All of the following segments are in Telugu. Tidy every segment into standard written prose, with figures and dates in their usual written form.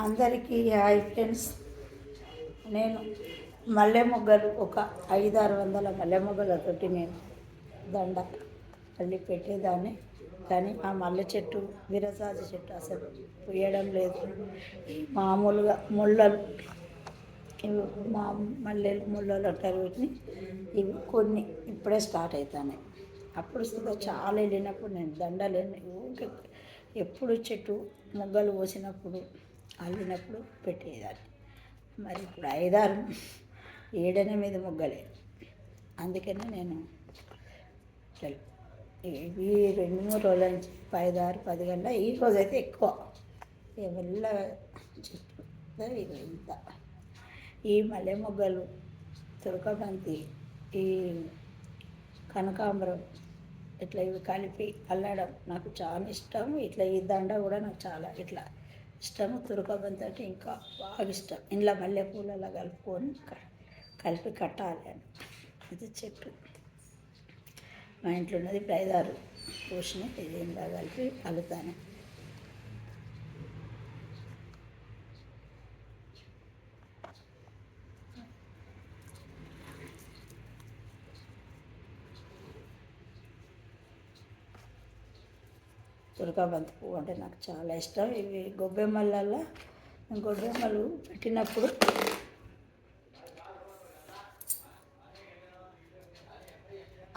అందరికీ హాయ్ ఫ్రెండ్స్. నేను మల్లె మొగ్గలు ఒక 500-600 మల్లె మొగ్గలతోటి నేను దండ అల్లి పెట్టేదాన్ని. కానీ ఆ మల్లె చెట్టు విరజాజి చెట్టు అసలు పూయడం లేదు. ఈ మామూలుగా ముళ్ళలు, ఇవి మా మల్లెలు ముళ్ళలు అంటారు వీటిని. ఇవి కొన్ని ఇప్పుడే స్టార్ట్ అవుతాయి. అప్పుడు సుధా చాలా వెళ్ళినప్పుడు నేను దండలు ఊరికే ఎప్పుడు చెట్టు మొగ్గలు పోసినప్పుడు అల్లినప్పుడు పెట్టేదాన్ని. మరి ఇప్పుడు 5-6-7-8 మొగ్గలే. అందుకనే నేను ఇవి 2-3 రోజుల నుంచి 5-6-10 గంటల. ఈ రోజైతే ఎక్కువ మెల్ల చెట్టు ఇది ఇంత. ఈ మల్లె మొగ్గలు, తురకబంతి, ఈ కనకాంబరం ఇట్లా ఇవి కలిపి అల్లడం నాకు చాలా ఇష్టం. ఇట్లా ఈ దండ కూడా నాకు చాలా ఇట్లా ఇష్టము. తురకబంతి అంటే ఇంకా బాగా ఇష్టం. ఇంట్లో మల్లెపూలు అలా కలుపుకొని కలిపి కట్టాలి అని. ఇది చెట్టు మా ఇంట్లో ఉన్నది. 5-6 పూసినాయి. ఇది ఇంట్లో కలిపి అల్లుతాను. తురకబంతి పువ్వు అంటే నాకు చాలా ఇష్టం. ఇవి గొబ్బెమ్మలలో గొబ్బెమ్మలు పెట్టినప్పుడు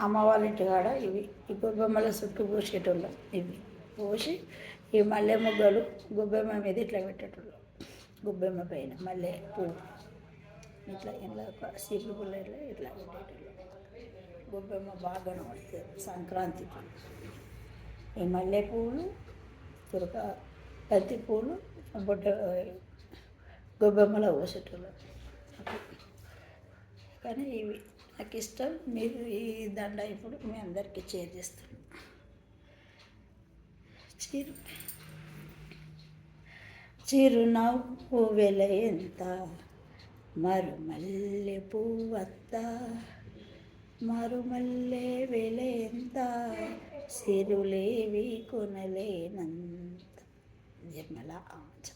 అమ్మ వాళ్ళ ఇంటి కాడ ఇవి ఈ గొబ్బెమ్మల చుట్టూ పోసేటోళ్ళం. ఇవి పోసి ఈ మల్లె మొగ్గలు గొబ్బెమ్మ మీద ఇట్లా పెట్టేటోళ్ళం. గొబ్బెమ్మ పైన మల్లె పువ్వు ఇట్లా ఇలా సీపులు పుల్లలు ఇట్లా పెట్టేటోళ్ళం. గొబ్బెమ్మ బాగా కనబడుతుంది సంక్రాంతికి. ఈ మల్లె పువ్వులు, బంతి పువ్వులు బొడ్డ గొబ్బెమ్మలో పోసేటోళ్ళం. కానీ ఇవి నాకు ఇష్టం. మీరు ఈ దండ ఇప్పుడు మీ అందరికీ షేర్ చేస్తాను. చిరునవ్వు వెల ఎంత, మరుమల్లె పువ్వత్త, మరుమల్లె వెల ఎంత, సిరులేవి కొనలేనంత. నిర్మల ఆంజ.